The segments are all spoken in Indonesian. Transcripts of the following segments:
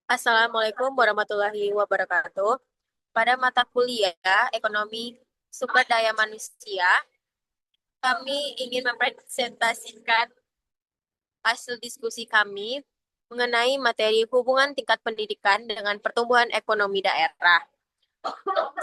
Assalamualaikum warahmatullahi wabarakatuh. Pada mata kuliah Ekonomi Sumber Daya Manusia, kami ingin mempresentasikan hasil diskusi kami mengenai materi hubungan tingkat pendidikan dengan pertumbuhan ekonomi daerah.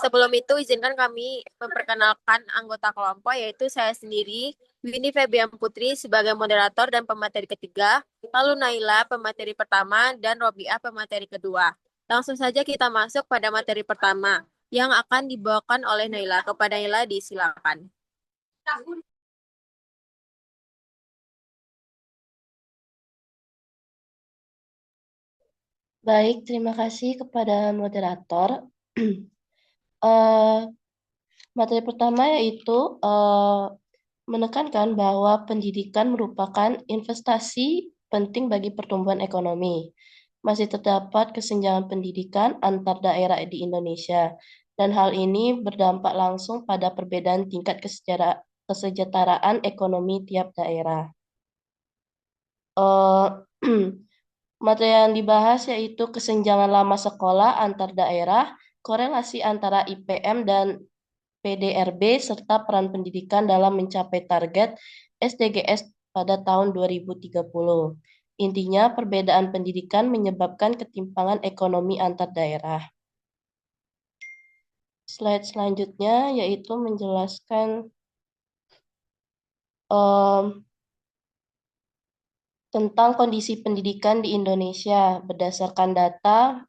Sebelum itu, izinkan kami memperkenalkan anggota kelompok, yaitu saya sendiri, Winnie Febian Putri sebagai moderator dan pemateri ketiga, lalu Naila pemateri pertama, dan Robiah pemateri kedua. Langsung saja kita masuk pada materi pertama, yang akan dibawakan oleh Naila. Kepada Naila, disilakan. Baik, terima kasih kepada moderator. Eh, Materi pertama yaitu menekankan bahwa pendidikan merupakan investasi penting bagi pertumbuhan ekonomi. Masih terdapat kesenjangan pendidikan antar daerah di Indonesia, dan hal ini berdampak langsung pada perbedaan tingkat kesejahteraan ekonomi tiap daerah. Eh, Materi yang dibahas yaitu kesenjangan lama sekolah antar daerah, korelasi antara IPM dan PDRB, serta peran pendidikan dalam mencapai target SDGs pada tahun 2030. Intinya, perbedaan pendidikan menyebabkan ketimpangan ekonomi antar daerah. Slide selanjutnya yaitu menjelaskan em, tentang kondisi pendidikan di Indonesia berdasarkan data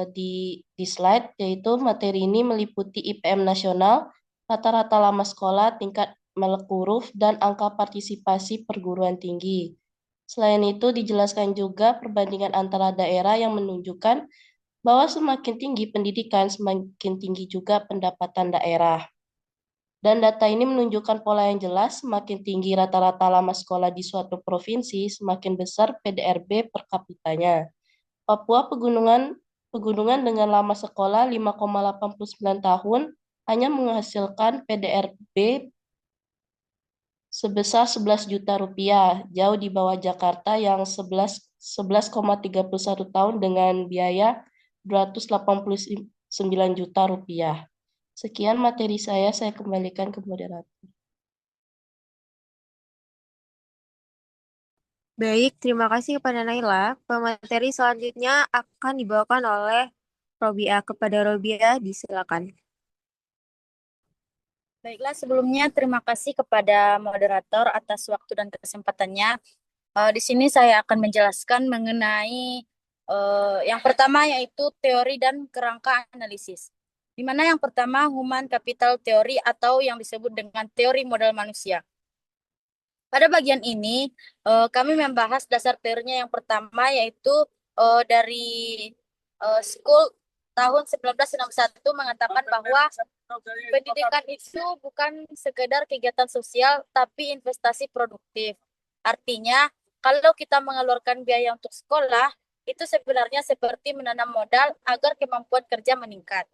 di slide, yaitu materi ini meliputi IPM nasional, rata-rata lama sekolah, tingkat melek huruf, dan angka partisipasi perguruan tinggi. Selain itu dijelaskan juga perbandingan antara daerah yang menunjukkan bahwa semakin tinggi pendidikan, semakin tinggi juga pendapatan daerah. Dan data ini menunjukkan pola yang jelas, semakin tinggi rata-rata lama sekolah di suatu provinsi, semakin besar PDRB per kapitanya. Papua pegunungan dengan lama sekolah 5,89 tahun hanya menghasilkan PDRB sebesar 11 juta rupiah, jauh di bawah Jakarta yang 11,31 tahun dengan biaya 289 juta rupiah. Sekian materi saya kembalikan ke moderator. Baik, terima kasih kepada Naila. Pemateri selanjutnya akan dibawakan oleh Robiah. Kepada Robiah, disilakan. Baiklah, sebelumnya terima kasih kepada moderator atas waktu dan kesempatannya. Di sini saya akan menjelaskan mengenai yang pertama yaitu teori dan kerangka analisis. Di mana yang pertama human capital theory atau yang disebut dengan teori modal manusia. Pada bagian ini kami membahas dasar teorinya yang pertama yaitu dari School tahun 1961 mengatakan bahwa pendidikan itu bukan sekedar kegiatan sosial tapi investasi produktif. Artinya, kalau kita mengeluarkan biaya untuk sekolah, itu sebenarnya seperti menanam modal agar kemampuan kerja meningkat.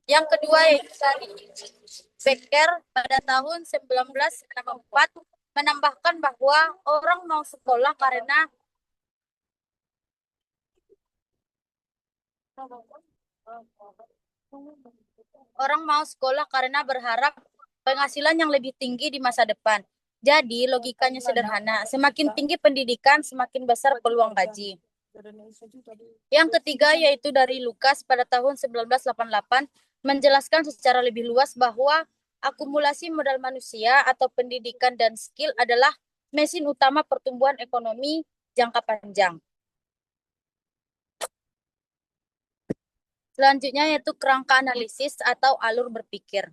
Yang kedua yaitu tadi Becker pada tahun 1964 menambahkan bahwa orang mau sekolah karena berharap penghasilan yang lebih tinggi di masa depan. Jadi logikanya sederhana, semakin tinggi pendidikan, semakin besar peluang gaji. Yang ketiga yaitu dari Lukas pada tahun 1988 menjelaskan secara lebih luas bahwa akumulasi modal manusia atau pendidikan dan skill adalah mesin utama pertumbuhan ekonomi jangka panjang. Selanjutnya yaitu kerangka analisis atau alur berpikir.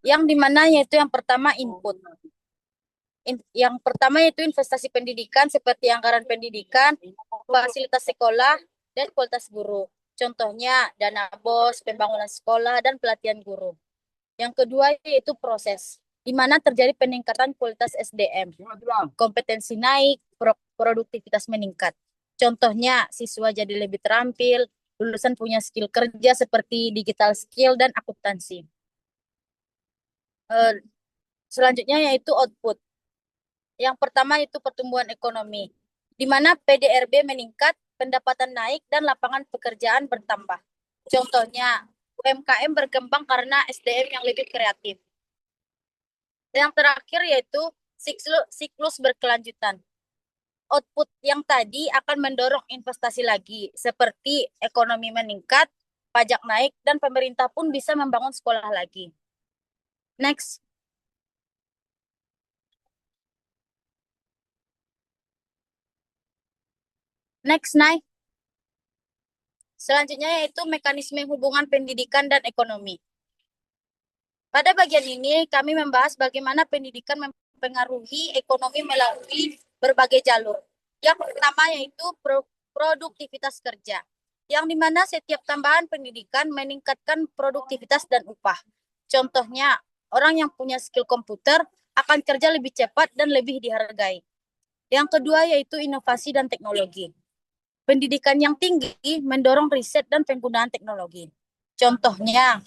Yang dimana yaitu yang pertama input. Yang pertama yaitu investasi pendidikan seperti anggaran pendidikan, fasilitas sekolah, dan kualitas guru. Contohnya dana BOS, pembangunan sekolah, dan pelatihan guru. Yang kedua yaitu proses, di mana terjadi peningkatan kualitas SDM, kompetensi naik, produktivitas meningkat. Contohnya siswa jadi lebih terampil, lulusan punya skill kerja seperti digital skill dan akuntansi. Selanjutnya yaitu output. Yang pertama itu pertumbuhan ekonomi. di mana PDRB meningkat, pendapatan naik, dan lapangan pekerjaan bertambah. Contohnya, UMKM berkembang karena SDM yang lebih kreatif. Yang terakhir yaitu siklus berkelanjutan. Output yang tadi akan mendorong investasi lagi, seperti ekonomi meningkat, pajak naik, dan pemerintah pun bisa membangun sekolah lagi. Next. Next, Nay. Selanjutnya yaitu mekanisme hubungan pendidikan dan ekonomi. Pada bagian ini, kami membahas bagaimana pendidikan mempengaruhi ekonomi melalui berbagai jalur. Yang pertama yaitu produktivitas kerja, yang dimana setiap tambahan pendidikan meningkatkan produktivitas dan upah. Contohnya, orang yang punya skill komputer akan kerja lebih cepat dan lebih dihargai. Yang kedua yaitu inovasi dan teknologi. Pendidikan yang tinggi mendorong riset dan penggunaan teknologi. Contohnya,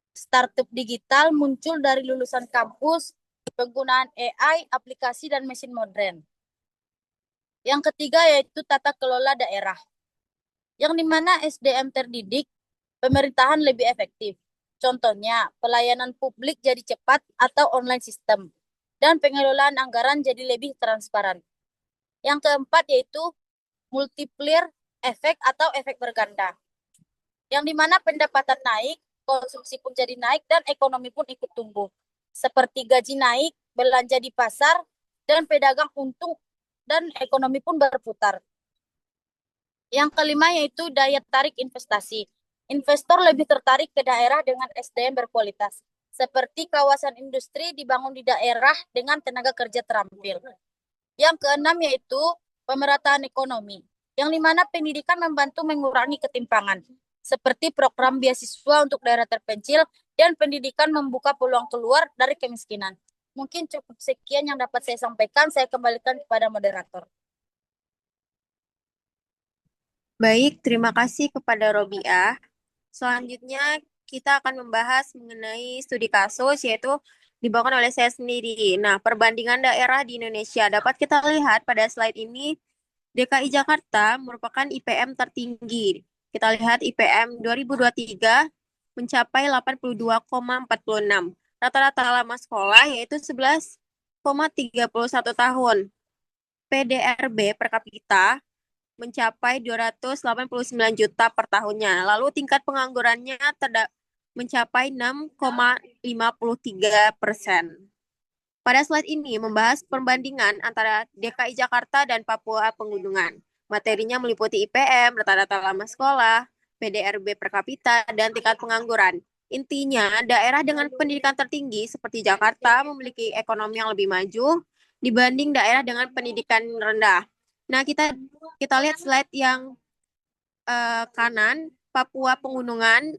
startup digital muncul dari lulusan kampus, penggunaan AI, aplikasi, dan mesin modern. Yang ketiga yaitu tata kelola daerah, yang dimana SDM terdidik, pemerintahan lebih efektif. Contohnya, pelayanan publik jadi cepat atau online system, dan pengelolaan anggaran jadi lebih transparan. Yang keempat yaitu multiplier efek atau efek berganda, yang dimana pendapatan naik, konsumsi pun jadi naik, dan ekonomi pun ikut tumbuh. Seperti gaji naik, belanja di pasar, dan pedagang untung, dan ekonomi pun berputar. Yang kelima yaitu daya tarik investasi. Investor lebih tertarik ke daerah dengan SDM berkualitas, seperti kawasan industri dibangun di daerah dengan tenaga kerja terampil. Yang keenam yaitu pemerataan ekonomi, yang dimana pendidikan membantu mengurangi ketimpangan, seperti program beasiswa untuk daerah terpencil, dan pendidikan membuka peluang keluar dari kemiskinan. Mungkin cukup sekian yang dapat saya sampaikan, saya kembalikan kepada moderator. Baik, terima kasih kepada Robiah. Selanjutnya kita akan membahas mengenai studi kasus, yaitu dibawakan oleh saya sendiri. Nah, perbandingan daerah di Indonesia dapat kita lihat pada slide ini. DKI Jakarta merupakan IPM tertinggi. Kita lihat IPM 2023 mencapai 82,46. Rata-rata lama sekolah yaitu 11,31 tahun. PDRB per kapita mencapai 289 juta per tahunnya. Lalu tingkat penganggurannya mencapai 6,53%. Pada slide ini membahas perbandingan antara DKI Jakarta dan Papua Pegunungan. Materinya meliputi IPM, rata-rata lama sekolah, PDRB per kapita, dan tingkat pengangguran. Intinya, daerah dengan pendidikan tertinggi seperti Jakarta memiliki ekonomi yang lebih maju dibanding daerah dengan pendidikan rendah. Nah, kita lihat slide yang kanan, Papua Pegunungan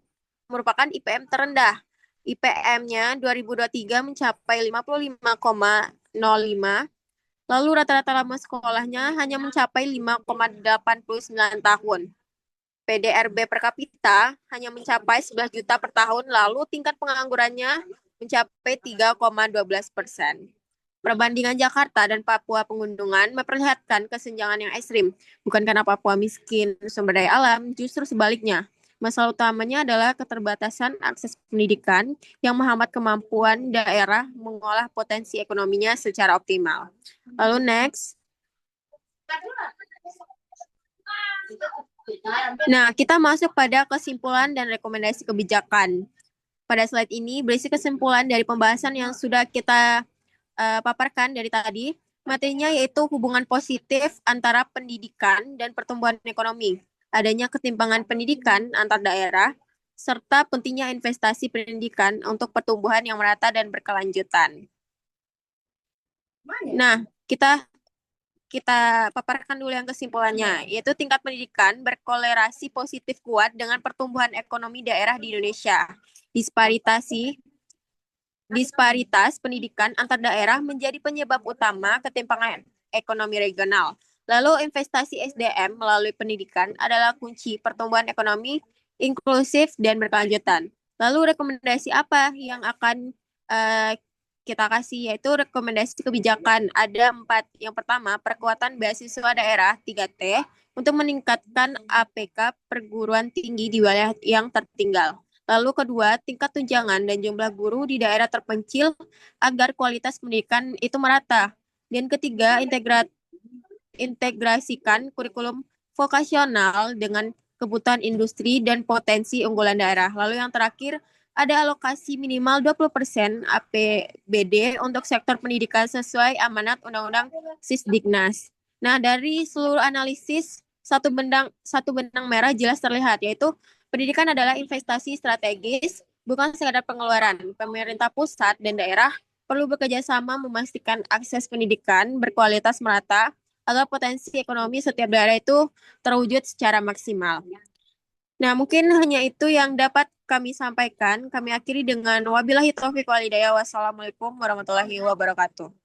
merupakan IPM terendah. IPM-nya 2023 mencapai 55,05. Lalu rata-rata lama sekolahnya hanya mencapai 5,89 tahun. PDRB per kapita hanya mencapai 11 juta per tahun, lalu tingkat penganggurannya mencapai 3,12%. Perbandingan Jakarta dan Papua Pegunungan memperlihatkan kesenjangan yang ekstrim. Bukan karena Papua miskin sumber daya alam, justru sebaliknya. Masalah utamanya adalah keterbatasan akses pendidikan yang menghambat kemampuan daerah mengolah potensi ekonominya secara optimal. Lalu next. Nah, kita masuk pada kesimpulan dan rekomendasi kebijakan. Pada slide ini berisi kesimpulan dari pembahasan yang sudah kita paparkan dari tadi. Materinya yaitu hubungan positif antara pendidikan dan pertumbuhan ekonomi, adanya ketimpangan pendidikan antar daerah, serta pentingnya investasi pendidikan untuk pertumbuhan yang merata dan berkelanjutan. Nah, kita paparkan dulu yang kesimpulannya, yaitu tingkat pendidikan berkolerasi positif kuat dengan pertumbuhan ekonomi daerah di Indonesia. Disparitas pendidikan antar daerah menjadi penyebab utama ketimpangan ekonomi regional. Lalu investasi SDM melalui pendidikan adalah kunci pertumbuhan ekonomi inklusif dan berkelanjutan. Lalu rekomendasi apa yang akan kita kasih, yaitu rekomendasi kebijakan. Ada 4. Yang pertama, perkuatan beasiswa daerah 3T untuk meningkatkan APK perguruan tinggi di wilayah yang tertinggal. Lalu kedua, tingkat tunjangan dan jumlah guru di daerah terpencil agar kualitas pendidikan itu merata. Dan ketiga, integrasikan kurikulum vokasional dengan kebutuhan industri dan potensi unggulan daerah. Lalu yang terakhir, ada alokasi minimal 20% APBD untuk sektor pendidikan sesuai amanat Undang-Undang Sisdiknas. Nah, dari seluruh analisis, satu benang merah jelas terlihat, yaitu pendidikan adalah investasi strategis, bukan sekadar pengeluaran. Pemerintah pusat dan daerah perlu bekerja sama memastikan akses pendidikan berkualitas merata agar potensi ekonomi setiap daerah itu terwujud secara maksimal. Nah, mungkin hanya itu yang dapat kami sampaikan. Kami akhiri dengan wabillahi taufiq wal hidayah. Wassalamualaikum warahmatullahi wabarakatuh.